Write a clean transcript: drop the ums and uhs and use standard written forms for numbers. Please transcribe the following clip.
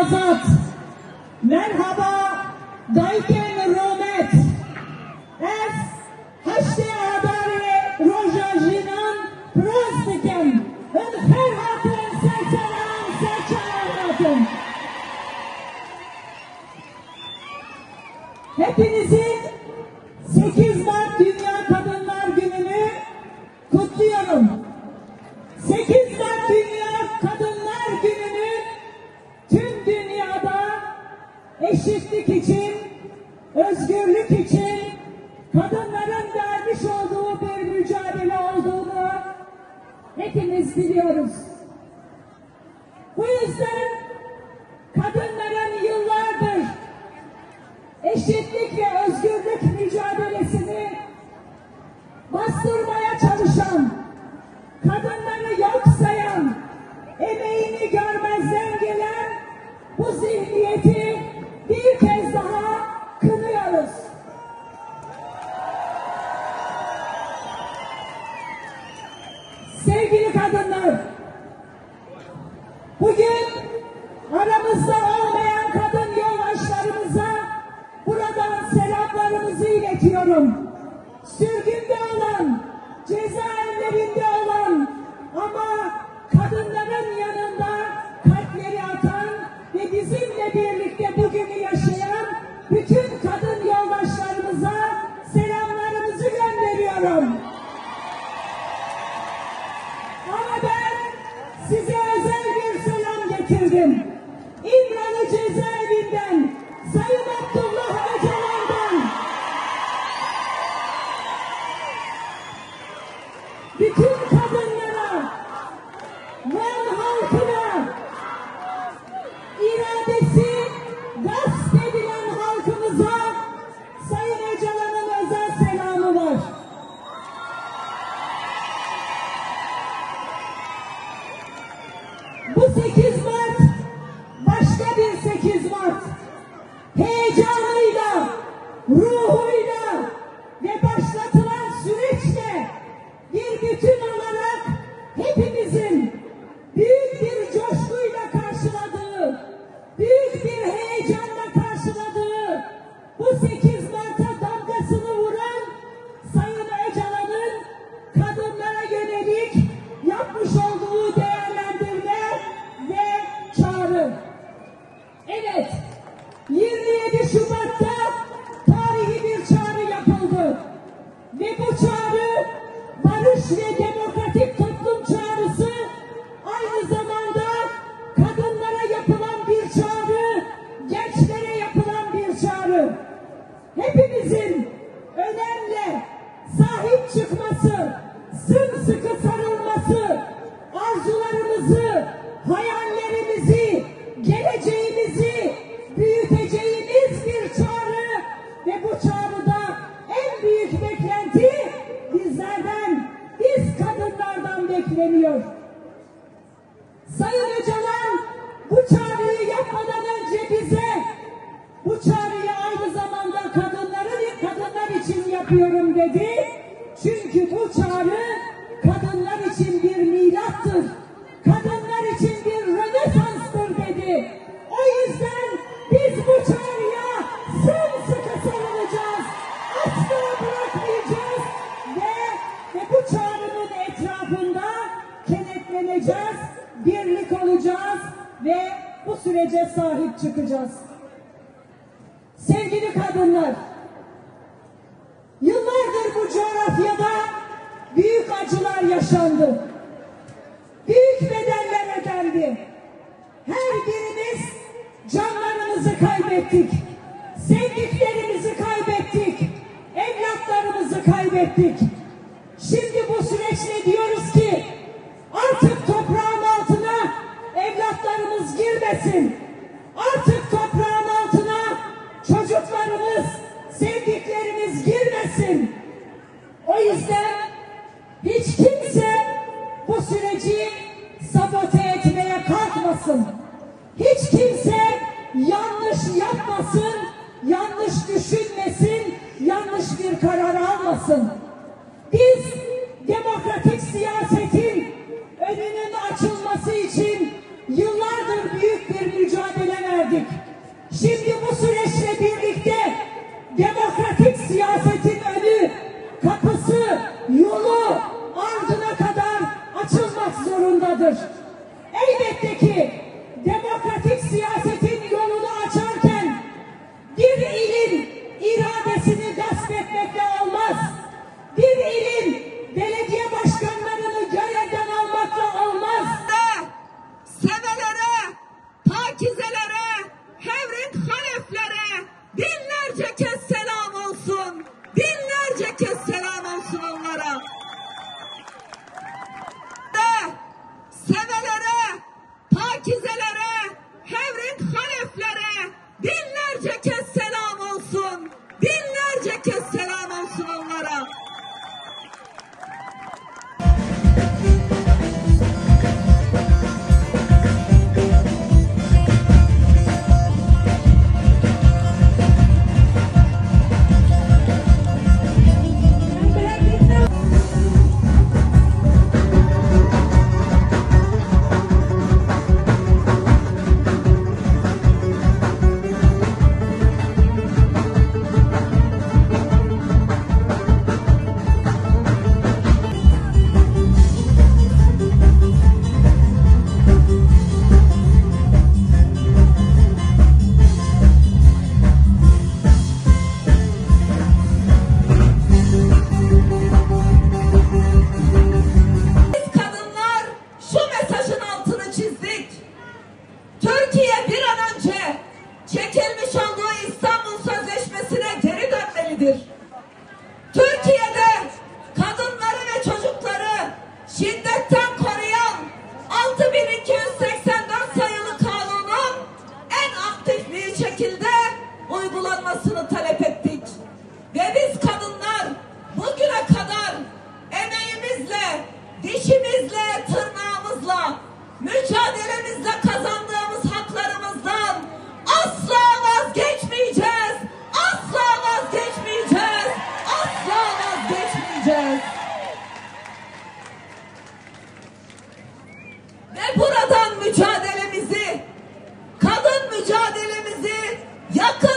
azat. Merhaba, dajken romet. Es haşte adare rojajinan prostiken. En ferhatın seçeren seçeratın. Hepinizin 8 Mart Dünya Kadınlar Günü'nü kutluyorum. 8 Mart Dünya Kadınlar Günü'nü tüm dünyada eşitlik için, özgürlük için kadınların vermiş olduğu bir mücadele olduğunu hepimiz biliyoruz. Bu yüzden kadınların yıllardır eşitlik ve özgürlük mücadelesini bastırmaya çalışan, kadınları yok sayan, emeğini görmezden gelen bu zihniyeti bir kez daha kınıyoruz. Sevgili kadınlar, bugün aramızda olmayan kadın yoldaşlarımıza buradan selamlarımızı iletiyorum. Sürgünde olan, cezaevlerinde olan ama kadınların yanında kalpleri atan ve bizimle birlikte bugünü yaşayan bütün kadın yoldaşlarımıza selamlarımızı gönderiyorum. Ama ben size özel bir selam getirdim. İmralı cezaevinden, Sayın Abdullah Öcalan'dan, bütün kadınlara, Van halkına, iradesi gasp edilen halkımıza Sayın Öcalan'ın özel selamı var. Bu 8 Mart başka bir 8 Mart. Heyecanıyla, ruhuyla ve başlatılan süreçle bir bütün olarak hepimizin büyük bir coşkuyla karşıladığı, büyük bir heyecanla karşıladığı bu 8 Mart'a damgasını vuran Sayın Öcalan'ın kadınlara yönelik yapmış olduğu değerlendirme ve çağrı. Evet, 27 Şubat'ta tarihi bir çağrı yapıldı ve bu çağrı barış ve demokratik toplum çağrısı, aynı zamanda kadınlara yapılan bir çağrı, gençlere yapılan bir çağrı. Hepimizin önemli sahip çıkması, sımsıkı sarılması, arzularımızı, hayallerimizi, geleceğimizi büyüteceğimiz bir çağrı ve bu çağrıda en büyük beklenti bizlerden, biz kadınlardan bekleniyor. Sayın Öcalan bu çağrıyı yapmadan önce bize bu çağrıyı aynı zamanda kadınlar için yapıyorum dedi. Çünkü bu çağrı kadınlar için bir milattır. Kadınlar için bir rönesanstır dedi. O yüzden biz bu çağrıya sımsıkı sarılacağız. Asla bırakmayacağız ve bu çağrının etrafında kenetleneceğiz, birlik olacağız ve bu sürece sahip çıkacağız. Sevgili kadınlar, yıllardır bu coğrafyada büyük acılar yaşandı. Büyük bedeller ödendi. Her birimiz canlarımızı kaybettik. Sevdiklerimizi kaybettik. Evlatlarımızı kaybettik. Şimdi bu süreçle diyoruz ki artık toprağın altına evlatlarımız girmesin. Artık toprağın altına çocuklarımız, sevdiklerimiz girmesin. O yüzden hiç kimse bu süreci sabote etmeye kalkmasın. Hiç kimse yanlış yapmasın, yanlış düşünmesin, yanlış bir karar almasın. Biz demokratik siyasetin önünün açılması için yıllardır büyük bir mücadele verdik. verdik. Şimdi bu süreçle birlikte demokratik siyasetin önü, kapısı, yolu ardına kadar açılmak zorundadır. Elbette ki demokratik siyasetin yolunu açarken bir ilin iradesini gasp etmekle olmaz. Bir ilin belediye başkanlarını görevden almakla olmaz. Sevelere, pakizelere, hevrin haleflere binlerce kez selam olsun. Binlerce kez selam olsun onlara. Sevelere, pakizelere, hevrin haleflere binlerce kez selam olsun. Binlerce kez selam olsun onlara. Türkiye bir an önce çekilmiş olduğu İstanbul Sözleşmesi'ne geri dönmelidir. Türkiye'de kadınları ve çocukları şiddetten koruyan 6284 sayılı kanunun en aktif bir şekilde uygulanmasını talep ettik. Ve biz kadınlar bugüne kadar emeğimizle, dişimizle, tırnağımızla, mücadelemizle kazandığımız haklarımızdan asla vazgeçmeyeceğiz. Asla vazgeçmeyeceğiz. Asla vazgeçmeyeceğiz. Ve buradan mücadelemizi, kadın mücadelemizi yakın